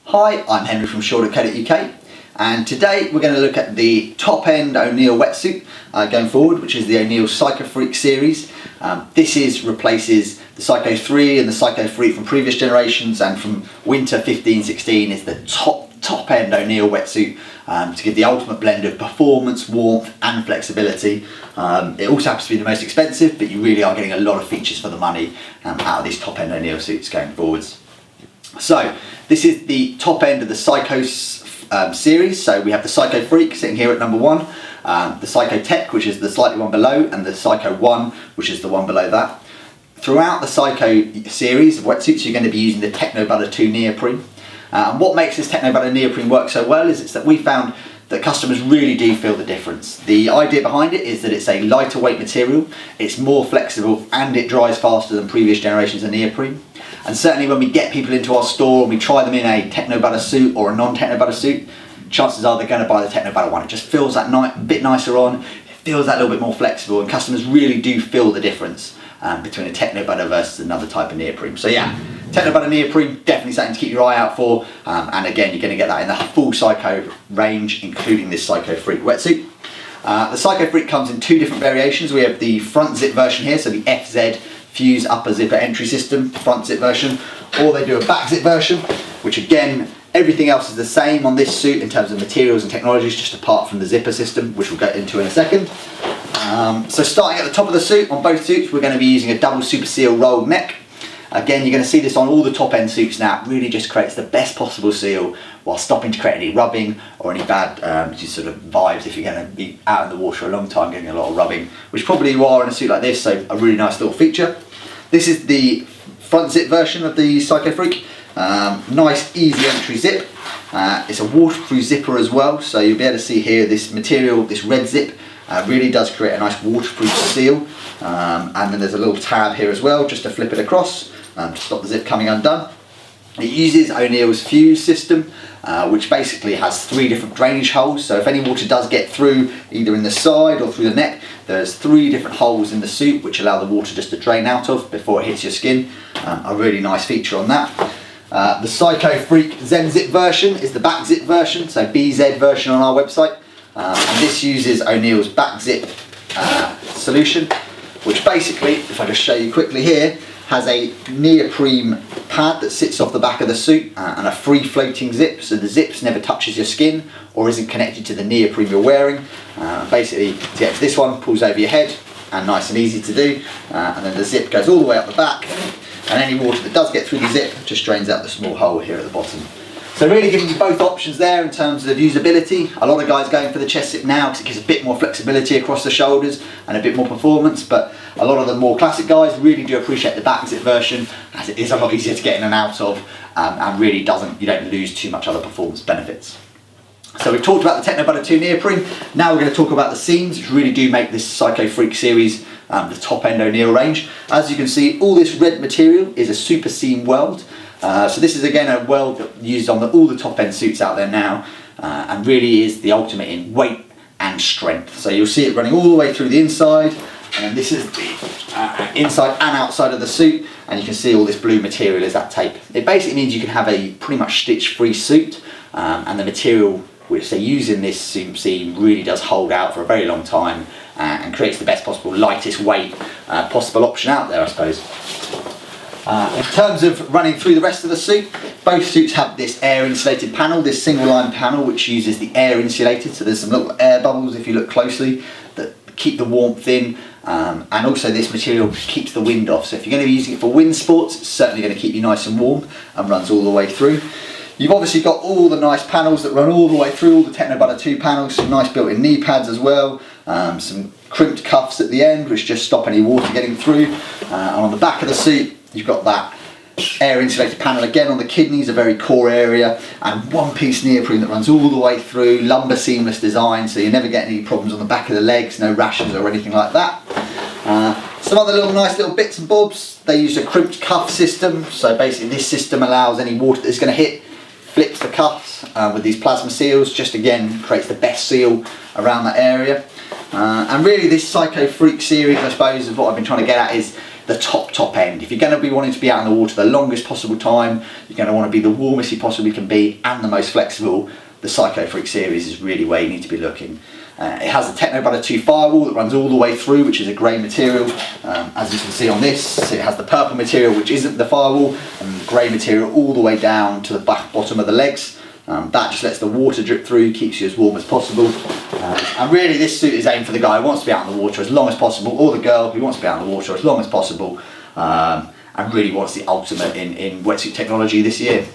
Hi, I'm Henry from Shaw.co.uk, and today we're going to look at the top end O'Neill wetsuit going forward, which is the O'Neill Psycho Freak series. This replaces the Psycho 3 and the Psycho Freak from previous generations, and from winter 15-16 is the top end O'Neill wetsuit to give the ultimate blend of performance, warmth and flexibility. It also happens to be the most expensive, but you really are getting a lot of features for the money out of these top end O'Neill suits going forwards. So this is the top end of the Psycho series. So we have the Psycho Freak sitting here at number 1, the Psycho Tech, which is the slightly one below, and the Psycho 1, which is the one below that. Throughout the Psycho series of wetsuits, you're going to be using the Technobutter 2 neoprene. And what makes this Technobutter neoprene work so well is that we found that customers really do feel the difference. The idea behind it is that it's a lighter weight material, it's more flexible, and it dries faster than previous generations of neoprene. And certainly when we get people into our store and we try them in a Technobutter suit or a non-Technobutter suit, chances are they're going to buy the Technobutter one. It just feels that bit nicer on, it feels that little bit more flexible, and customers really do feel the difference between a Technobutter versus another type of neoprene. So yeah, Technobutter neoprene, definitely something to keep your eye out for, and again, you're going to get that in the full Psycho range, including this Psycho Freak wetsuit. The Psycho Freak comes in 2 different variations. We have the front zip version here, so the FZ Fuse upper zipper entry system, front zip version, or they do a back zip version, which again, everything else is the same on this suit in terms of materials and technologies, just apart from the zipper system, which we'll get into in a second. So starting at the top of the suit, on both suits, we're going to be using a double super seal rolled neck. Again, you're going to see this on all the top end suits now. It really just creates the best possible seal while stopping to create any rubbing or any bad just sort of vibes if you're going to be out in the water a long time getting a lot of rubbing, which probably you are in a suit like this, so a really nice little feature. This is the front zip version of the Psycho Freak. Nice easy entry zip. It's a waterproof zipper as well, so you'll be able to see here this material, this red zip, really does create a nice waterproof seal. And then there's a little tab here as well, just to flip it across to stop the zip coming undone. It uses O'Neill's Fuse system, which basically has 3 different drainage holes, so if any water does get through either in the side or through the neck, there's 3 different holes in the suit which allow the water just to drain out of before it hits your skin. A really nice feature on that. The Psycho Freak Zen Zip version is the back zip version, so BZ version on our website, and this uses O'Neill's back zip solution, which basically, if I just show you quickly here, has a neoprene pad that sits off the back of the suit and a free floating zip, so the zips never touches your skin or isn't connected to the neoprene you're wearing. Basically, to get to this one, pulls over your head, and nice and easy to do, and then the zip goes all the way up the back, and any water that does get through the zip just drains out the small hole here at the bottom. So really giving you both options there in terms of usability. A lot of guys going for the chest zip now because it gives a bit more flexibility across the shoulders and a bit more performance, but a lot of the more classic guys really do appreciate the back zip version, as it is a lot easier to get in and out of, and really you don't lose too much other performance benefits. So we've talked about the Technobutter 2 neoprene. Now we're going to talk about the seams, which really do make this Psycho Freak series the top end O'Neill range. As you can see, all this red material is a super seam weld. So this is again a weld used on all the top end suits out there now, and really is the ultimate in weight and strength. So you'll see it running all the way through the inside, and this is the inside and outside of the suit, and you can see all this blue material is that tape. It basically means you can have a pretty much stitch free suit, and the material which they use in this seam really does hold out for a very long time, and creates the best possible lightest weight possible option out there, I suppose. In terms of running through the rest of the suit, both suits have this air insulated panel, this single line panel which uses the air insulated, so there's some little air bubbles if you look closely that keep the warmth in, and also this material keeps the wind off, so if you're going to be using it for wind sports, it's certainly going to keep you nice and warm and runs all the way through. You've obviously got all the nice panels that run all the way through, all the Technobutter 2 panels, some nice built-in knee pads as well, some crimped cuffs at the end which just stop any water getting through, and on the back of the suit you've got that air insulated panel again on the kidneys, a very core area, and one piece neoprene that runs all the way through, lumbar seamless design, so you never get any problems on the back of the legs, no rashes or anything like that. Some other nice little bits and bobs, they use a crimped cuff system, so basically this system allows any water that's going to hit, flips the cuffs with these plasma seals, just again creates the best seal around that area. And really this Psycho Freak series, I suppose, is what I've been trying to get at, is the top end. If you're going to be wanting to be out in the water the longest possible time, you're going to want to be the warmest you possibly can be and the most flexible, the Psycho-Freak series is really where you need to be looking. It has the Technobutter 2 firewall that runs all the way through, which is a grey material. As you can see on this, it has the purple material, which isn't the firewall, and the grey material all the way down to the bottom of the legs. That just lets the water drip through, keeps you as warm as possible. And really this suit is aimed for the guy who wants to be out in the water as long as possible, or the girl who wants to be out in the water as long as possible, and really wants the ultimate in wetsuit technology this year.